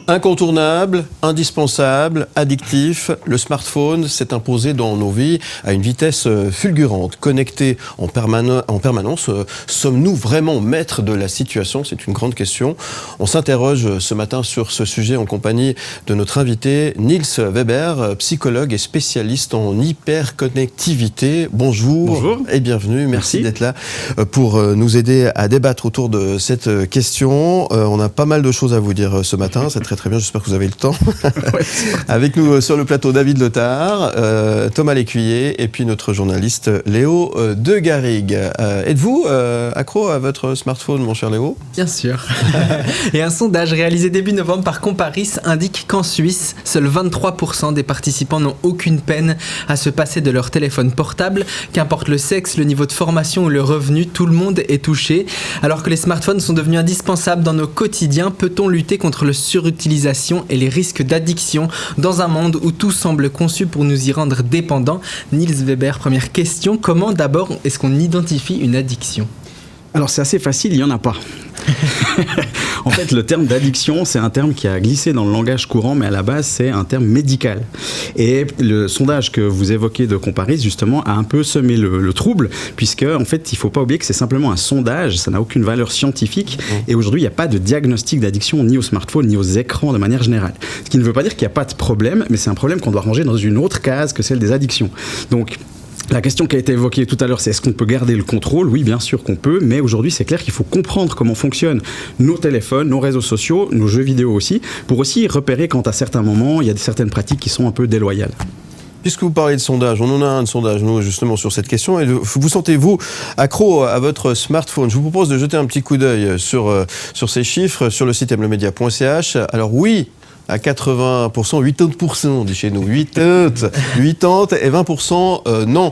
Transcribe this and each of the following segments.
Incontournable, indispensable, addictif, le smartphone s'est imposé dans nos vies à une vitesse fulgurante. Connecté en permanence, sommes-nous vraiment maîtres de la situation? C'est une grande question. On s'interroge ce matin sur ce sujet en compagnie de notre invité Niels Weber, psychologue et spécialiste en hyperconnectivité. Bonjour. Bonjour. Et bienvenue. Merci d'être là pour nous aider à débattre autour de cette question. On a pas mal de choses à vous dire ce matin. C'est très bien, j'espère que vous avez le temps. Avec nous sur le plateau, David Letard, Thomas Lécuyer et puis notre journaliste Léo De Garrigue. Êtes-vous accro à votre smartphone, mon cher Léo? Bien sûr. Et un sondage réalisé début novembre par Comparis indique qu'en Suisse, seuls 23% des participants n'ont aucune peine à se passer de leur téléphone portable. Qu'importe le sexe, le niveau de formation ou le revenu, tout le monde est touché. Alors que les smartphones sont devenus indispensables dans nos quotidiens, peut-on lutter contre le surutilisation et les risques d'addiction dans un monde où tout semble conçu pour nous y rendre dépendants? Niels Weber, première question. Comment d'abord est-ce qu'on identifie une addiction? Alors c'est assez facile, il n'y en a pas. En fait, le terme d'addiction, c'est un terme qui a glissé dans le langage courant, mais à la base, c'est un terme médical. Et le sondage que vous évoquez de Comparis, justement, a un peu semé le trouble, puisque, en fait, il ne faut pas oublier que c'est simplement un sondage, ça n'a aucune valeur scientifique, et aujourd'hui, il n'y a pas de diagnostic d'addiction ni au smartphone, ni aux écrans de manière générale. Ce qui ne veut pas dire qu'il n'y a pas de problème, mais c'est un problème qu'on doit ranger dans une autre case que celle des addictions. Donc, la question qui a été évoquée tout à l'heure, c'est est-ce qu'on peut garder le contrôle? Oui, bien sûr qu'on peut, mais aujourd'hui, c'est clair qu'il faut comprendre comment fonctionnent nos téléphones, nos réseaux sociaux, nos jeux vidéo aussi, pour aussi repérer quand à certains moments, il y a certaines pratiques qui sont un peu déloyales. Puisque vous parlez de sondage, on en a un de sondage, nous, justement, sur cette question. Et vous sentez-vous accro à votre smartphone? Je vous propose de jeter un petit coup d'œil sur ces chiffres, sur le site mblemedia.ch. Alors oui, à 80%, 80%, on dit chez nous, 80 et 20% non.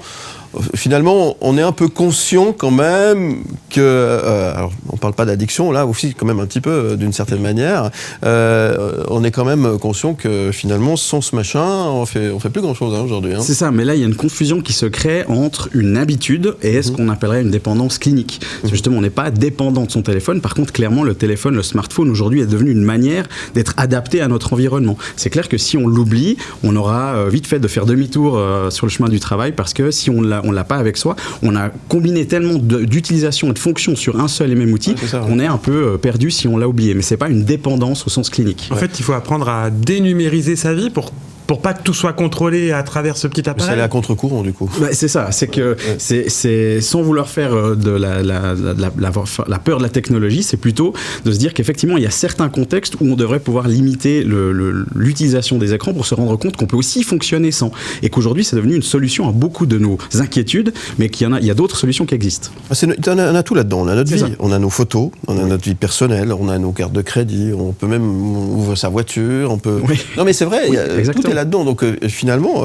Finalement, on est un peu conscient quand même que, alors on parle pas d'addiction, là aussi quand même un petit peu d'une certaine manière, on est quand même conscient que finalement sans ce machin, on fait plus grand chose aujourd'hui. C'est ça, mais là il y a une confusion qui se crée entre une habitude et ce qu'on appellerait une dépendance clinique. Justement, on n'est pas dépendant de son téléphone, par contre clairement le téléphone, le smartphone aujourd'hui est devenu une manière d'être adapté à notre environnement. C'est clair que si on l'oublie, on aura vite fait de faire demi-tour sur le chemin du travail, parce que si on l'a pas avec soi, on a combiné tellement d'utilisation et de fonctions sur un seul et même outil qu'on est un peu perdu si on l'a oublié. Mais c'est pas une dépendance au sens clinique. En fait, il faut apprendre à dénumériser sa vie pour pas que tout soit contrôlé à travers ce petit appareil. C'est aller à contre-courant du coup. C'est ça, c'est que c'est sans vouloir faire de la peur de la technologie, c'est plutôt de se dire qu'effectivement il y a certains contextes où on devrait pouvoir limiter l'utilisation des écrans pour se rendre compte qu'on peut aussi fonctionner sans, et qu'aujourd'hui c'est devenu une solution à beaucoup de nos inquiétudes, mais qu'il y a d'autres solutions qui existent. On a tout là-dedans, on a notre vie, on a nos photos, on a notre vie personnelle, on a nos cartes de crédit, on peut même ouvrir sa voiture, on peut... Oui. Non mais c'est vrai, tout est là-dedans, donc finalement,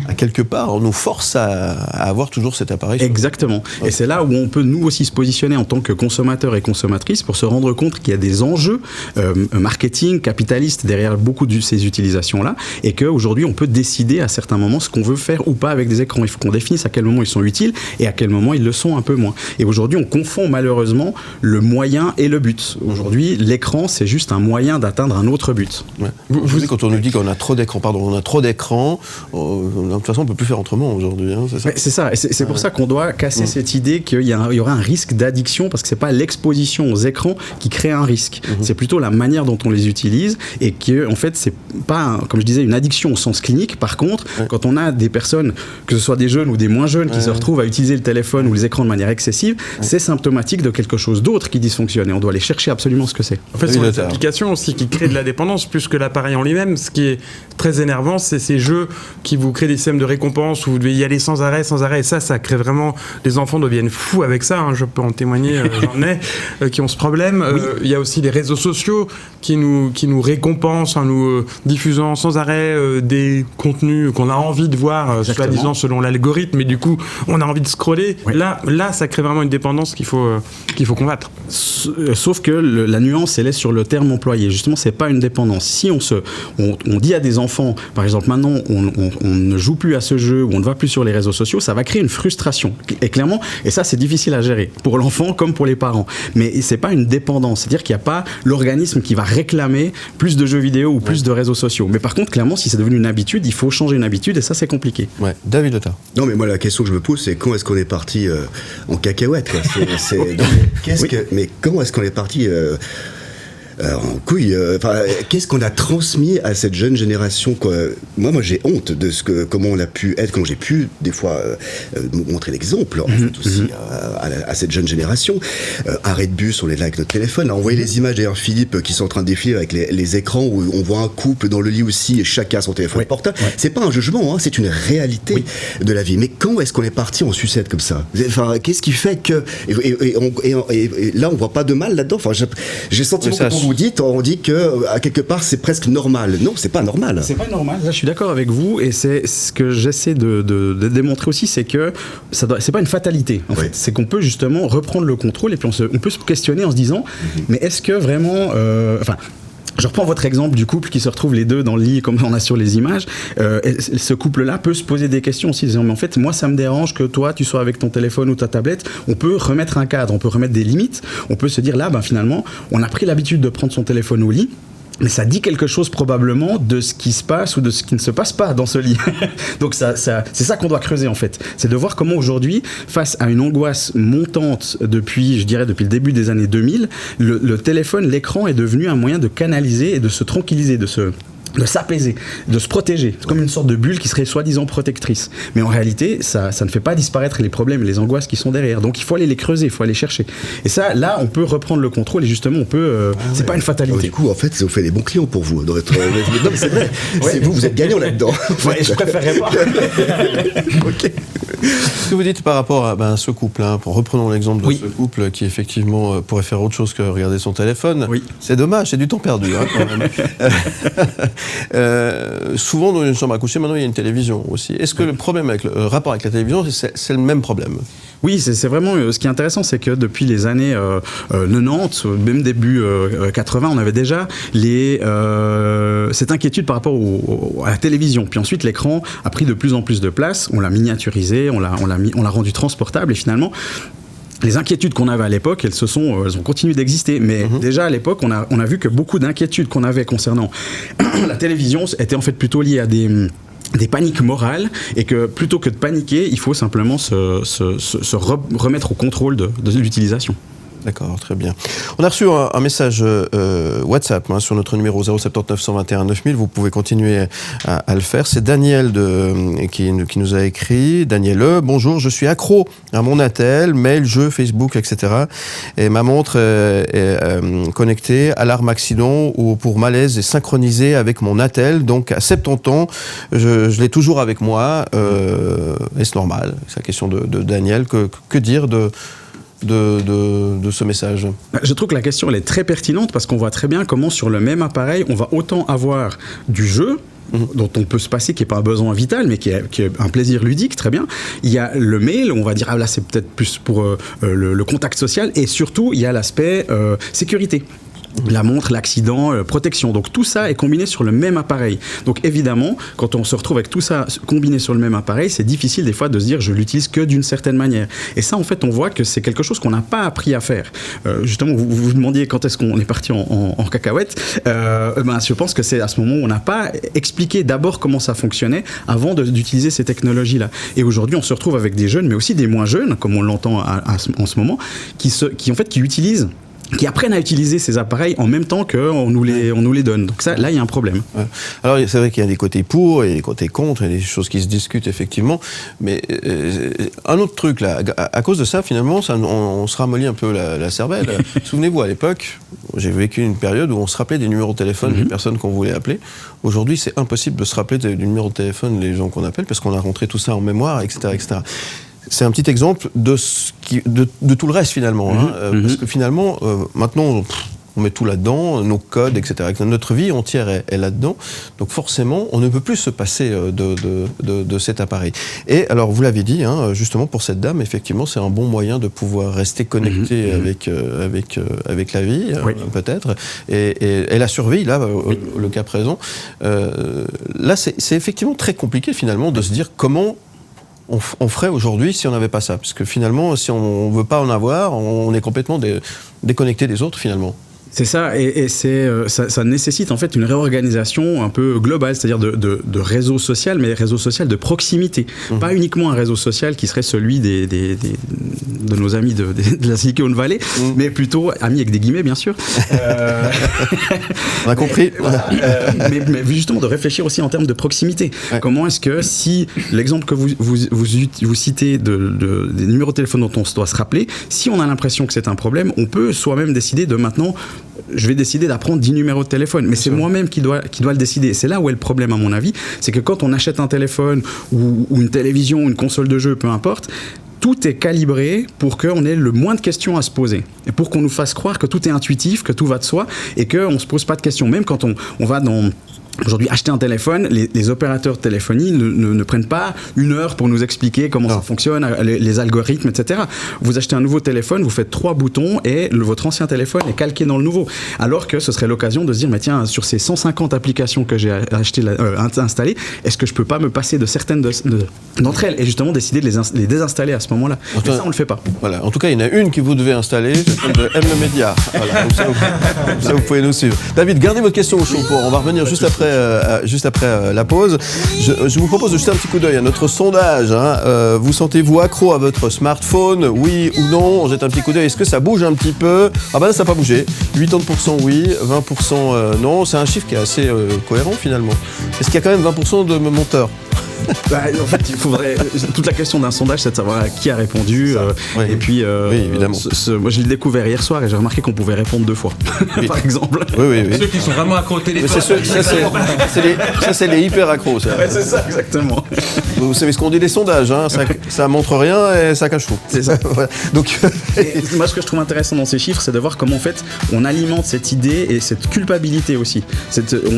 à quelque part, on nous force à avoir toujours cet appareil. Exactement, et c'est là où on peut nous aussi se positionner en tant que consommateurs et consommatrices pour se rendre compte qu'il y a des enjeux marketing, capitalistes derrière beaucoup de ces utilisations-là, et qu'aujourd'hui on peut décider à certains moments ce qu'on veut faire ou pas avec des écrans. Il faut qu'on définisse à quel moment ils sont utiles et à quel moment ils le sont un peu moins. Et aujourd'hui, on confond malheureusement le moyen et le but. Aujourd'hui, l'écran, c'est juste un moyen d'atteindre un autre but. Ouais. Quand on nous dit qu'on a trop d'écran, de toute façon, on peut plus faire autrement aujourd'hui. C'est ça. C'est ça. Et c'est pour ça qu'on doit casser cette idée qu'il y aura un risque d'addiction, parce que c'est pas l'exposition aux écrans qui crée un risque. C'est plutôt la manière dont on les utilise, et que, en fait, c'est pas, comme je disais, une addiction au sens clinique. Par contre, quand on a des personnes, que ce soit des jeunes ou des moins jeunes, qui se retrouvent à utiliser le téléphone ou les écrans de manière excessive, c'est symptomatique de quelque chose d'autre qui dysfonctionne, et on doit aller chercher absolument ce que c'est. En fait, c'est les applications aussi qui créent de la dépendance plus que l'appareil en lui-même. Ce qui est très énervant, c'est ces jeux qui vous créent des systèmes de récompense où vous devez y aller sans arrêt, et ça crée vraiment... Les enfants deviennent fous avec ça, je peux en témoigner, j'en ai, qui ont ce problème. Il y a aussi les réseaux sociaux qui nous récompensent en nous diffusant sans arrêt des contenus qu'on a envie de voir, soi-disant selon l'algorithme, et du coup, on a envie de scroller. Oui. Là, ça crée vraiment une dépendance qu'il faut combattre. Sauf que la nuance, elle est sur le terme employé. Justement, c'est pas une dépendance. Si on dit à des enfants, l'enfant, par exemple, maintenant, on ne joue plus à ce jeu ou on ne va plus sur les réseaux sociaux, ça va créer une frustration. Et clairement, et ça, c'est difficile à gérer pour l'enfant comme pour les parents. Mais c'est pas une dépendance, c'est-à-dire qu'il n'y a pas l'organisme qui va réclamer plus de jeux vidéo ou plus de réseaux sociaux. Mais par contre, clairement, si c'est devenu une habitude, il faut changer une habitude et ça, c'est compliqué. Ouais. David Letard. Non, mais moi, la question que je me pose, c'est quand est-ce qu'on est parti en cacahuète, quoi. Mais comment est-ce qu'on est parti en couille, qu'est-ce qu'on a transmis à cette jeune génération, quoi. Moi j'ai honte de comment on a pu être, comment j'ai pu des fois montrer l'exemple en fait, aussi à cette jeune génération. Arrêt de bus, on est là avec notre téléphone, on voyait les images d'ailleurs, Philippe, qui sont en train de défiler avec les écrans où on voit un couple dans le lit aussi et chacun a son téléphone portable. C'est pas un jugement, hein, c'est une réalité de la vie. Mais quand est-ce qu'on est parti en sucette comme ça? Enfin, qu'est-ce qui fait que et là on voit pas de mal là-dedans. Enfin, j'ai senti que on dit que à quelque part c'est presque normal. Non, c'est pas normal. C'est pas normal. Là, je suis d'accord avec vous et c'est ce que j'essaie de démontrer aussi, c'est que c'est pas une fatalité. En fait, c'est qu'on peut justement reprendre le contrôle et puis on peut se questionner en se disant, mais est-ce que vraiment, je reprends votre exemple du couple qui se retrouve les deux dans le lit comme on a sur les images. Ce couple-là peut se poser des questions aussi, disant mais en fait moi ça me dérange que toi tu sois avec ton téléphone ou ta tablette. On peut remettre un cadre, on peut remettre des limites. On peut se dire là finalement on a pris l'habitude de prendre son téléphone au lit. Mais ça dit quelque chose probablement de ce qui se passe ou de ce qui ne se passe pas dans ce lit. Donc c'est ça qu'on doit creuser en fait. C'est de voir comment aujourd'hui, face à une angoisse montante depuis le début des années 2000, le téléphone, l'écran est devenu un moyen de canaliser et de se tranquilliser, de s'apaiser, de se protéger. C'est comme une sorte de bulle qui serait soi-disant protectrice. Mais en réalité, ça ne fait pas disparaître les problèmes et les angoisses qui sont derrière. Donc il faut aller les creuser, il faut aller chercher. Et ça, là, on peut reprendre le contrôle et justement, on peut... c'est pas une fatalité. Du coup, en fait, ça vous fait des bons clients pour vous. Non, mais c'est vrai. C'est vous êtes gagnant là-dedans. Je préférerais pas. Ok. Ce que vous dites par rapport à ce couple, reprenons l'exemple de ce couple qui effectivement pourrait faire autre chose que regarder son téléphone, c'est dommage, c'est du temps perdu quand même. Souvent dans une chambre à coucher, maintenant il y a une télévision aussi. Est-ce que le problème avec le rapport avec la télévision, c'est le même problème? Oui, c'est vraiment ce qui est intéressant, c'est que depuis les années 90, même début 80, on avait déjà cette inquiétude par rapport à la télévision. Puis ensuite, l'écran a pris de plus en plus de place. On l'a miniaturisé, on l'a rendu transportable et finalement. Les inquiétudes qu'on avait à l'époque, elles ont continué d'exister. Mais déjà à l'époque, on a vu que beaucoup d'inquiétudes qu'on avait concernant la télévision étaient en fait plutôt liées à des paniques morales et que plutôt que de paniquer, il faut simplement se remettre au contrôle de l'utilisation. D'accord, très bien. On a reçu un message WhatsApp sur notre numéro 079 121 9000. Vous pouvez continuer à le faire. C'est Daniel qui nous a écrit. Daniel, bonjour, je suis accro à mon attel, mail, jeux, Facebook, etc. Et ma montre est connectée, alarme accident ou pour malaise est synchronisée avec mon attel. Donc à 70 ans, je l'ai toujours avec moi. Est-ce normal? C'est la question de Daniel. Que dire de ce message? Je trouve que la question elle est très pertinente parce qu'on voit très bien comment sur le même appareil on va autant avoir du jeu dont on peut se passer, qui n'est pas un besoin vital mais qui est un plaisir ludique, très bien. Il y a le mail, on va dire là c'est peut-être plus pour le contact social et surtout il y a l'aspect sécurité. La montre, l'accident, protection. Donc tout ça est combiné sur le même appareil. Donc évidemment, quand on se retrouve avec tout ça combiné sur le même appareil, c'est difficile des fois de se dire je l'utilise que d'une certaine manière. Et ça, en fait, on voit que c'est quelque chose qu'on n'a pas appris à faire. Justement, vous demandiez quand est-ce qu'on est parti en cacahuète. Je pense que c'est à ce moment où on n'a pas expliqué d'abord comment ça fonctionnait avant d'utiliser ces technologies-là. Et aujourd'hui, on se retrouve avec des jeunes, mais aussi des moins jeunes, comme on l'entend en ce moment, qui utilisent, qui apprennent à utiliser ces appareils en même temps qu'on nous les donne. Donc ça, là, il y a un problème. Ouais. Alors, c'est vrai qu'il y a des côtés pour et des côtés contre, et des choses qui se discutent, effectivement. Mais un autre truc, là, à cause de ça, finalement, on se ramollit un peu la cervelle. Souvenez-vous, à l'époque, j'ai vécu une période où on se rappelait des numéros de téléphone des personnes qu'on voulait appeler. Aujourd'hui, c'est impossible de se rappeler du numéro de téléphone des gens qu'on appelle, parce qu'on a rentré tout ça en mémoire, etc., etc. C'est un petit exemple de tout le reste finalement, parce que finalement, maintenant, on met tout là-dedans, nos codes, etc. Notre vie entière est là-dedans. Donc forcément, on ne peut plus se passer de cet appareil. Et alors, vous l'avez dit, hein, justement pour cette dame, effectivement, c'est un bon moyen de pouvoir rester connecté avec la vie, peut-être, et la survie, là, le cas présent. Là, c'est effectivement très compliqué, finalement, de se dire comment on ferait aujourd'hui si on n'avait pas ça. Parce que finalement, si on ne veut pas en avoir, on est complètement déconnecté des autres, finalement. C'est ça, et ça nécessite en fait une réorganisation un peu globale, c'est-à-dire de réseau social, mais réseau social de proximité. Pas uniquement un réseau social qui serait celui de nos amis de la Silicon Valley, mais plutôt amis avec des guillemets, bien sûr. On a compris. Mais justement, de réfléchir aussi en termes de proximité. Ouais. Comment est-ce que, si l'exemple que vous citez des numéros de téléphone dont on doit se rappeler, si on a l'impression que c'est un problème, on peut soi-même décider de maintenant... Je vais décider d'apprendre 10 numéros de téléphone, mais c'est moi-même qui dois le décider. C'est là où est le problème, à mon avis, c'est que quand on achète un téléphone ou une télévision, une console de jeu, peu importe, tout est calibré pour qu'on ait le moins de questions à se poser. Et pour qu'on nous fasse croire que tout est intuitif, que tout va de soi, et qu'on ne se pose pas de questions. Même quand on va dans... Aujourd'hui, acheter un téléphone, les opérateurs de téléphonie ne prennent pas une heure pour nous expliquer comment ça fonctionne, les algorithmes, etc. Vous achetez un nouveau téléphone, vous faites 3 boutons et votre ancien téléphone est calqué dans le nouveau. Alors que ce serait l'occasion de se dire, mais tiens, sur ces 150 applications que j'ai installées, est-ce que je peux pas me passer de certaines d'entre elles et justement décider de les désinstaller à ce moment-là. Et ça, on le fait pas. Voilà. En tout cas, il y en a une que vous devez installer, c'est celle de M le Média. Voilà. Comme ça, vous pouvez nous suivre. David, gardez votre question au chaud pour. On va revenir juste après la pause. Je vous propose de jeter un petit coup d'œil à notre sondage. Hein. Vous sentez-vous accro à votre smartphone, oui ou non? On jette un petit coup d'œil. Est-ce que ça bouge un petit peu? Ah ben là, ça n'a pas bougé. 80% oui, 20% non. C'est un chiffre qui est assez cohérent finalement. Est-ce qu'il y a quand même 20% de menteurs? En fait, il faudrait. Toute la question d'un sondage, c'est de savoir qui a répondu. Et puis, oui, évidemment. Moi, je l'ai découvert hier soir et j'ai remarqué qu'on pouvait répondre 2 fois, par exemple. Oui. Ceux qui sont vraiment accros au téléphone. Ça, c'est les hyper accros. Ça. Ouais, c'est ça, exactement. Vous savez ce qu'on dit des sondages, hein, ça montre rien et ça cache tout. C'est ça. Voilà. Donc, moi, ce que je trouve intéressant dans ces chiffres, c'est de voir comment en fait on alimente cette idée et cette culpabilité aussi.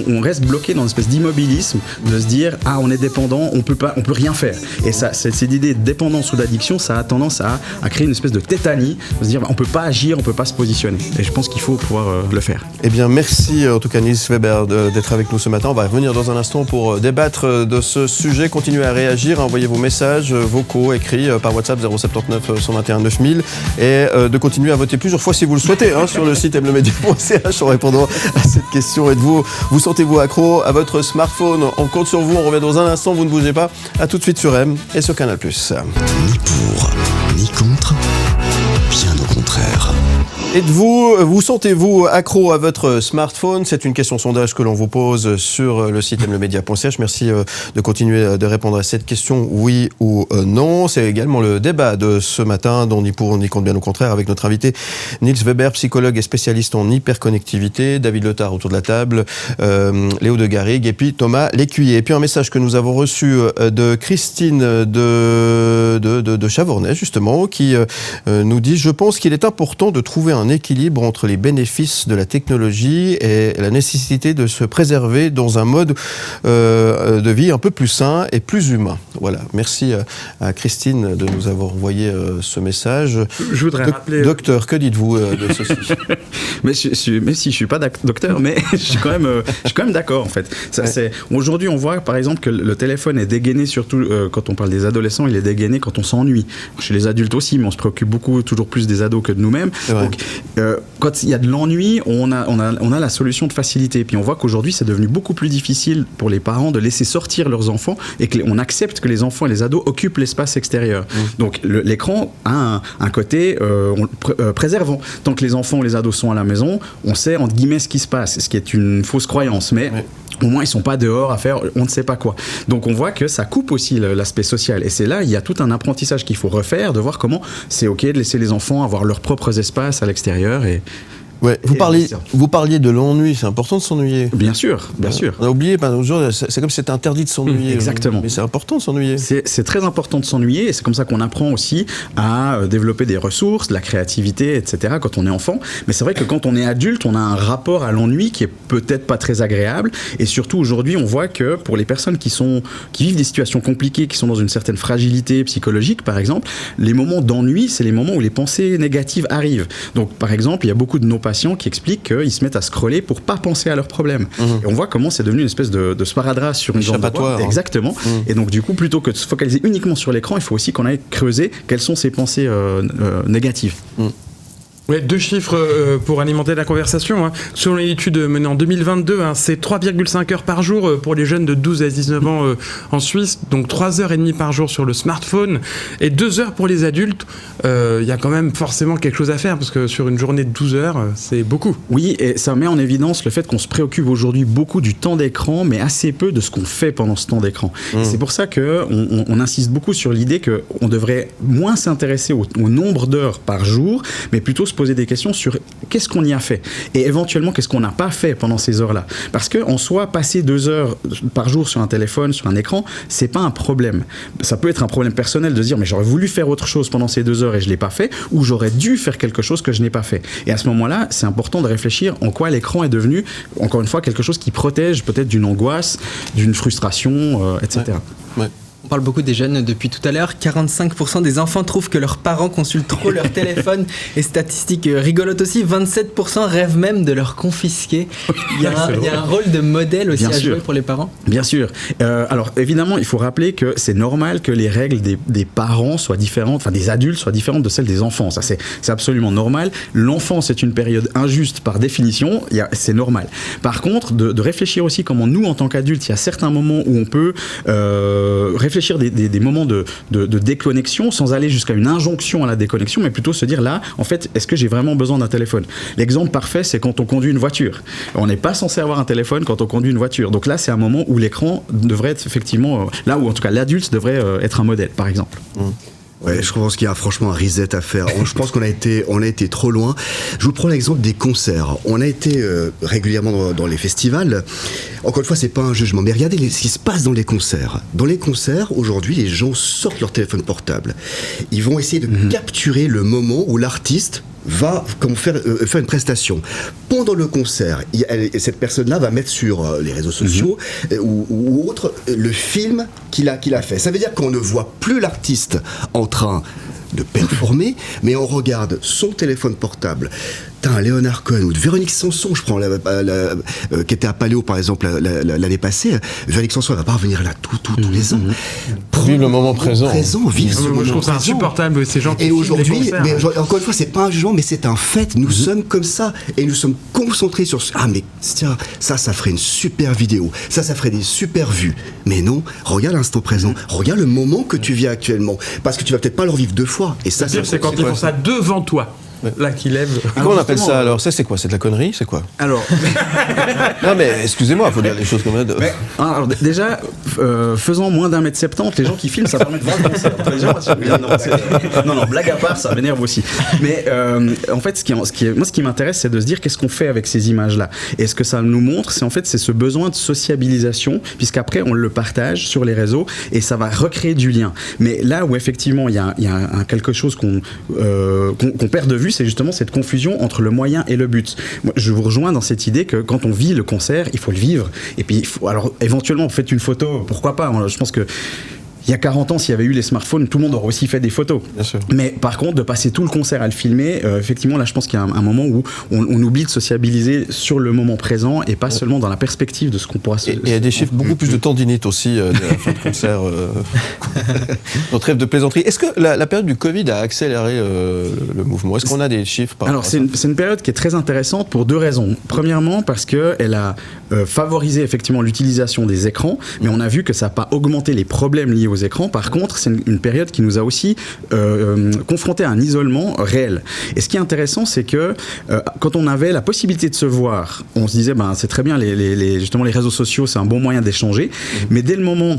On reste bloqué dans une espèce d'immobilisme, de se dire on est dépendant, on peut rien faire. Et ça, cette idée de dépendance ou d'addiction, ça a tendance à créer une espèce de tétanie, de se dire on peut pas agir, on peut pas se positionner. Et je pense qu'il faut pouvoir le faire. Eh bien, merci en tout cas Niels Weber d'être avec nous ce matin. On va revenir dans un instant pour débattre de ce sujet. Continuez à réagir, à envoyer vos messages vocaux, écrits par WhatsApp 079 121 9000 et de continuer à voter plusieurs fois si vous le souhaitez sur le site mlemedia.ch en répondant à cette question. Vous sentez-vous accro à votre smartphone? On compte sur vous, on revient dans un instant, vous ne bougez pas. À tout de suite sur M et sur Canal+. Ni pour, ni contre, bien au contraire. Vous sentez-vous accro à votre smartphone? C'est une question sondage que l'on vous pose sur le site mlemedia.ch. Merci de continuer de répondre à cette question, oui ou non. C'est également le débat de ce matin, dont ni pour ni contre, bien au contraire, avec notre invité Niels Weber, psychologue et spécialiste en hyperconnectivité, David Letard autour de la table, Léo de Garrigue et puis Thomas Lécuyer. Et puis un message que nous avons reçu de Christine de Chavornay, justement, qui nous dit « Je pense qu'il est important de trouver un équilibre entre les bénéfices de la technologie et la nécessité de se préserver dans un mode de vie un peu plus sain et plus humain. » Voilà, merci à Christine de nous avoir envoyé ce message. Je voudrais rappeler... Docteur, que dites-vous de ceci? Même si je suis pas docteur, mais je suis quand même d'accord en fait. Aujourd'hui, on voit par exemple que le téléphone est dégainé, surtout quand on parle des adolescents, il est dégainé quand on s'ennuie. Chez les adultes aussi, mais on se préoccupe toujours plus des ados que de nous-mêmes. Donc, quand il y a de l'ennui, on a la solution de facilité. Et puis on voit qu'aujourd'hui, c'est devenu beaucoup plus difficile pour les parents de laisser sortir leurs enfants et qu'on accepte que les enfants et les ados occupent l'espace extérieur. Donc l'écran a un côté préservant. Tant que les enfants ou les ados sont à la maison, on sait entre guillemets ce qui se passe, ce qui est une fausse croyance. Mais au moins, ils sont pas dehors à faire on ne sait pas quoi. Donc, on voit que ça coupe aussi l'aspect social. Et c'est là, il y a tout un apprentissage qu'il faut refaire, de voir comment c'est OK de laisser les enfants avoir leurs propres espaces à l'extérieur. Ouais. Vous parliez de l'ennui, c'est important de s'ennuyer. Bien sûr, bien sûr. On a oublié, c'est comme si c'était interdit de s'ennuyer. Exactement. Mais c'est important de s'ennuyer. C'est très important de s'ennuyer et c'est comme ça qu'on apprend aussi à développer des ressources, de la créativité, etc. quand on est enfant. Mais c'est vrai que quand on est adulte, on a un rapport à l'ennui qui est peut-être pas très agréable. Et surtout aujourd'hui, on voit que pour les personnes qui vivent des situations compliquées, qui sont dans une certaine fragilité psychologique, par exemple, les moments d'ennui, c'est les moments où les pensées négatives arrivent. Donc, par exemple, il y a beaucoup de nos patients qui expliquent qu'ils se mettent à scroller pour pas penser à leurs problèmes. Et on voit comment c'est devenu une espèce de sparadrap sur une jambe droite. Exactement. Et donc, du coup, plutôt que de se focaliser uniquement sur l'écran, il faut aussi qu'on aille creuser quelles sont ces pensées négatives. Ouais, 2 chiffres pour alimenter la conversation. Hein. Selon une étude menée en 2022, c'est 3,5 heures par jour pour les jeunes de 12 à 19 ans en Suisse, donc 3h30 par jour sur le smartphone, et 2 heures pour les adultes. Il y a quand même forcément quelque chose à faire, parce que sur une journée de 12 heures, c'est beaucoup. Oui, et ça met en évidence le fait qu'on se préoccupe aujourd'hui beaucoup du temps d'écran, mais assez peu de ce qu'on fait pendant ce temps d'écran. C'est pour ça qu'on insiste beaucoup sur l'idée qu'on devrait moins s'intéresser au nombre d'heures par jour, mais plutôt se poser des questions sur qu'est-ce qu'on y a fait et éventuellement qu'est-ce qu'on n'a pas fait pendant ces heures-là. Parce qu'en soi, passer 2 heures par jour sur un téléphone, sur un écran, c'est pas un problème. Ça peut être un problème personnel de se dire mais j'aurais voulu faire autre chose pendant ces 2 heures et je l'ai pas fait, ou j'aurais dû faire quelque chose que je n'ai pas fait. Et à ce moment-là, c'est important de réfléchir en quoi l'écran est devenu, encore une fois, quelque chose qui protège peut-être d'une angoisse, d'une frustration, etc. Ouais. On parle beaucoup des jeunes depuis tout à l'heure. 45% des enfants trouvent que leurs parents consultent trop leur téléphone. Et statistique rigolote aussi, 27% rêvent même de leur confisquer. Il y a un rôle de modèle aussi à jouer pour les parents. Bien sûr. Alors évidemment, il faut rappeler que c'est normal que les règles des parents soient différentes, enfin des adultes soient différentes de celles des enfants. Ça, c'est absolument normal. L'enfance est une période injuste par définition. C'est normal. Par contre, de réfléchir aussi comment nous, en tant qu'adultes, il y a certains moments où on peut réfléchir des moments de déconnexion sans aller jusqu'à une injonction à la déconnexion, mais plutôt se dire là, en fait, est-ce que j'ai vraiment besoin d'un téléphone ? L'exemple parfait, c'est quand on conduit une voiture. On n'est pas censé avoir un téléphone quand on conduit une voiture. Donc là, c'est un moment où l'écran devrait être effectivement, là où en tout cas l'adulte devrait être un modèle, par exemple. Ouais, je pense qu'il y a franchement un reset à faire. Je pense qu'on a été trop loin. Je vous prends l'exemple des concerts. On a été régulièrement dans les festivals. Encore une fois, c'est pas un jugement, mais regardez ce qui se passe dans les concerts. Dans les concerts, aujourd'hui, les gens sortent leur téléphone portable. Ils vont essayer de capturer le moment où l'artiste va faire une prestation. Pendant le concert, cette personne-là va mettre sur les réseaux sociaux ou autre le film qu'il a fait. Ça veut dire qu'on ne voit plus l'artiste en train de performer, mais on regarde son téléphone portable. T'as un Léonard Cohen ou de Véronique Sanson, je prends qui était à Paléo par exemple l'année passée. Véronique Sanson, elle va pas revenir là tous les ans. Vive le moment présent. Vive ce moment moi, je trouve ça insupportable, ces gens qui et aujourd'hui, mais encore une fois, c'est pas un jugement, mais c'est un fait. Nous sommes comme ça et nous sommes concentrés sur ce. Ah mais tiens, ça ferait une super vidéo. Ça ferait des super vues. Mais non, regarde l'instant présent. Regarde le moment que tu vis actuellement, parce que tu vas peut-être pas le revivre 2 fois. Et ça, c'est quand ils font ça devant toi. Là, qui lève. Comment on appelle ça alors ? Ça, c'est quoi ? C'est de la connerie ? C'est quoi ? Alors. Non, mais excusez-moi, il faut dire les choses comme ça. Alors, déjà, faisant moins d'1m70, les gens qui filment, ça permet de voir le concert. Les gens, non, blague à part, ça m'énerve aussi. Mais en fait, moi, ce qui m'intéresse, c'est de se dire qu'est-ce qu'on fait avec ces images-là. Et ce que ça nous montre, c'est ce besoin de sociabilisation, puisqu'après, on le partage sur les réseaux et ça va recréer du lien. Mais là où effectivement, il y a quelque chose qu'on perd de vue, c'est justement cette confusion entre le moyen et le but. Moi, je vous rejoins dans cette idée que quand on vit le concert, il faut le vivre. Et puis, alors éventuellement, faites une photo, pourquoi pas. Je pense que il y a 40 ans, s'il y avait eu les smartphones, tout le monde aurait aussi fait des photos. Bien sûr. Mais par contre, de passer tout le concert à le filmer, effectivement, là, je pense qu'il y a un moment où on oublie de sociabiliser sur le moment présent et pas seulement dans la perspective de ce qu'on pourra se... Et il y a des chiffres, beaucoup plus de tendinite aussi de la fin de concert. Notre rêve de plaisanterie. Est-ce que la période du Covid a accéléré le mouvement ? Est-ce qu'on a des chiffres par Alors, c'est une période qui est très intéressante pour 2 raisons. Premièrement, parce qu'elle a favorisé effectivement l'utilisation des écrans, mais on a vu que ça n'a pas augmenté les problèmes liés aux écrans. Par contre, c'est une période qui nous a aussi confrontés à un isolement réel. Et ce qui est intéressant, c'est que quand on avait la possibilité de se voir, on se disait, c'est très bien, justement les réseaux sociaux, c'est un bon moyen d'échanger, mais dès le moment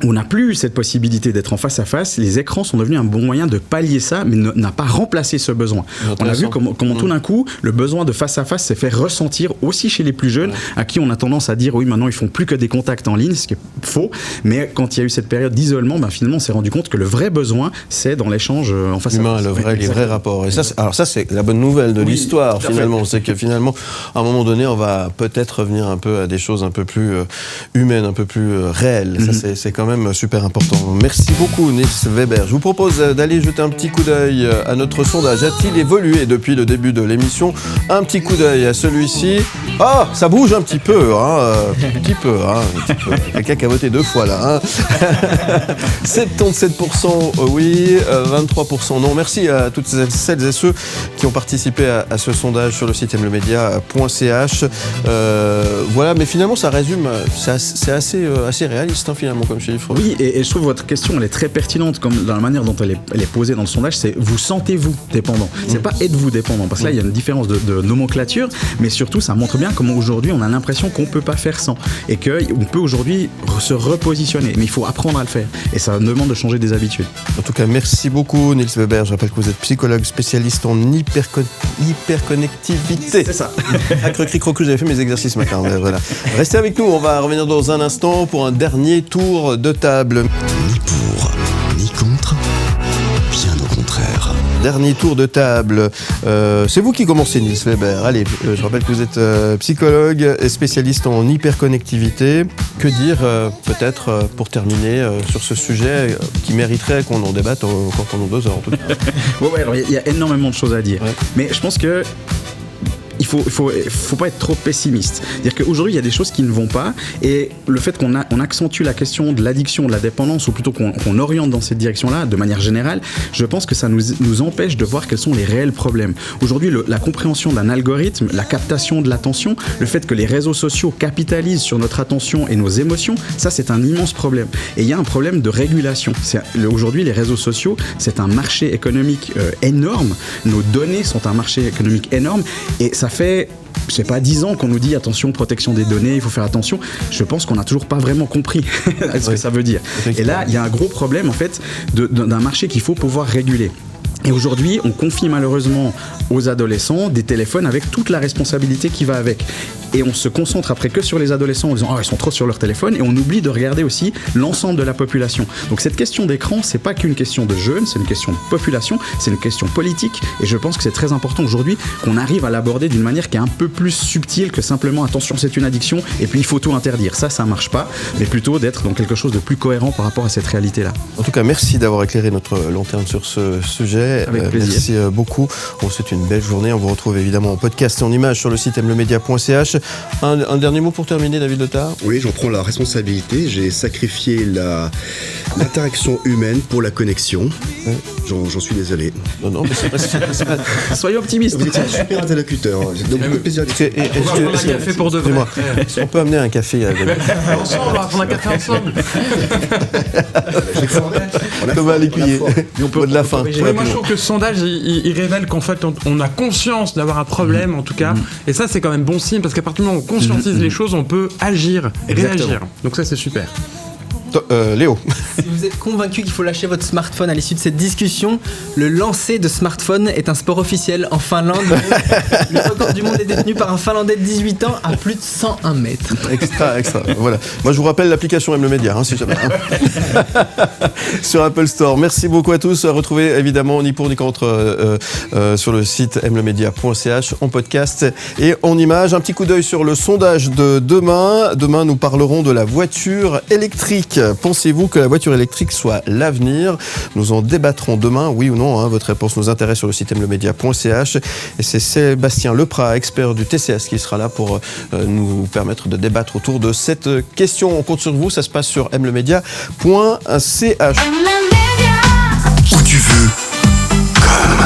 on n'a plus cette possibilité d'être en face à face. Les écrans sont devenus un bon moyen de pallier ça, mais n'a pas remplacé ce besoin. On a vu comment tout d'un coup, le besoin de face à face s'est fait ressentir aussi chez les plus jeunes, à qui on a tendance à dire oui, maintenant ils font plus que des contacts en ligne, ce qui est faux. Mais quand il y a eu cette période d'isolement, finalement on s'est rendu compte que le vrai besoin, c'est dans l'échange en face à face. Les vrais rapports. Et ça, c'est la bonne nouvelle de l'histoire finalement. C'est que finalement, à un moment donné, on va peut-être revenir un peu à des choses un peu plus humaines, un peu plus réelles. Ça, c'est quand même super important. Merci beaucoup, Nils Weber. Je vous propose d'aller jeter un petit coup d'œil à notre sondage. A-t-il évolué depuis le début de l'émission? Un petit coup d'œil à celui-ci. Ah, ça bouge un petit peu, hein, un petit peu. Quelqu'un qui a voté 2 fois là. 77% oui, 23% non. Merci à toutes celles et ceux qui ont participé à ce sondage sur le site mlemedia.ch. Voilà, mais finalement, ça résume. C'est assez réaliste finalement comme chiffre. Oui, et je trouve votre question, elle est très pertinente comme dans la manière dont elle est posée dans le sondage. C'est vous sentez-vous dépendant. C'est pas êtes-vous dépendant, parce que là il y a une différence de nomenclature, mais surtout ça montre bien comment aujourd'hui on a l'impression qu'on peut pas faire sans et qu'on peut aujourd'hui se repositionner. Mais il faut apprendre à le faire et ça demande de changer des habitudes. En tout cas, merci beaucoup Nils Weber. Je rappelle que vous êtes psychologue spécialiste en hyperconnectivité. C'est ça. Crocu, j'avais fait mes exercices ce matin. Voilà. Restez avec nous, on va revenir dans un instant pour un dernier tour de table. Ni pour, ni contre, bien au contraire. Dernier tour de table. C'est vous qui commencez, Nils Weber. Allez, je rappelle que vous êtes psychologue et spécialiste en hyperconnectivité. Que dire, peut-être, pour terminer, sur ce sujet qui mériterait qu'on en débatte encore pendant 2 heures, en tout cas. Alors il y a énormément de choses à dire. Ouais. Mais je pense que il faut pas être trop pessimiste. C'est-à-dire qu'aujourd'hui, il y a des choses qui ne vont pas et le fait qu'on accentue la question de l'addiction, de la dépendance, ou plutôt qu'on oriente dans cette direction-là, de manière générale, je pense que ça nous empêche de voir quels sont les réels problèmes. Aujourd'hui, la compréhension d'un algorithme, la captation de l'attention, le fait que les réseaux sociaux capitalisent sur notre attention et nos émotions, ça, c'est un immense problème. Et il y a un problème de régulation. Aujourd'hui, les réseaux sociaux, c'est un marché économique énorme. Nos données sont un marché économique énorme et ça fait, je sais pas, 10 ans qu'on nous dit attention, protection des données, il faut faire attention. Je pense qu'on n'a toujours pas vraiment compris ce que ça veut dire. Et là, il y a un gros problème en fait d'un marché qu'il faut pouvoir réguler. Et aujourd'hui, on confie malheureusement aux adolescents des téléphones avec toute la responsabilité qui va avec. Et on se concentre après que sur les adolescents en disant ils sont trop sur leur téléphone et on oublie de regarder aussi l'ensemble de la population. Donc cette question d'écran, c'est pas qu'une question de jeunes, c'est une question de population, c'est une question politique et je pense que c'est très important aujourd'hui qu'on arrive à l'aborder d'une manière qui est un peu plus subtile que simplement attention c'est une addiction et puis il faut tout interdire. Ça marche pas, mais plutôt d'être dans quelque chose de plus cohérent par rapport à cette réalité-là. En tout cas, merci d'avoir éclairé notre lanterne sur ce sujet. Avec plaisir. Merci beaucoup. On vous souhaite une belle journée. On vous retrouve évidemment en podcast et en images sur le site mlemedia.ch. Un dernier mot pour terminer, David Letard ? Oui, j'en prends la responsabilité. J'ai sacrifié l'interaction humaine pour la connexion. J'en suis désolé. Non, mais c'est pas... Soyez optimistes. Vous êtes un super interlocuteur. J'ai donc beaucoup de plaisir. On va prendre un café pour de vrai. On peut amener un café à ensemble, on va prendre un café ensemble. Thomas Lécuyer. On peut de la fin. Moi, je trouve que le sondage, il révèle qu'en fait, on a conscience d'avoir un problème, en tout cas. Et ça, c'est quand même bon signe, parce qu'à partir du moment où on conscientise les choses, on peut agir, réagir. Donc ça, c'est super. Léo. Si vous êtes convaincu qu'il faut lâcher votre smartphone à l'issue de cette discussion, le lancer de smartphone est un sport officiel en Finlande. Le record du monde est détenu par un Finlandais de 18 ans à plus de 101 mètres. Extra. Voilà. Moi, je vous rappelle l'application mlemedia, si jamais. Sur Apple Store. Merci beaucoup à tous. Retrouvez évidemment ni pour ni contre sur le site mlemedia.ch en podcast et en images. Un petit coup d'œil sur le sondage de demain. Demain, nous parlerons de la voiture électrique. Pensez-vous que la voiture électrique soit l'avenir ? Nous en débattrons demain, oui ou non. Votre réponse nous intéresse sur le site mlemedia.ch. Et c'est Sébastien Leprat, expert du TCS, qui sera là pour nous permettre de débattre autour de cette question. On compte sur vous, ça se passe sur mlemedia.ch. Où tu veux, comme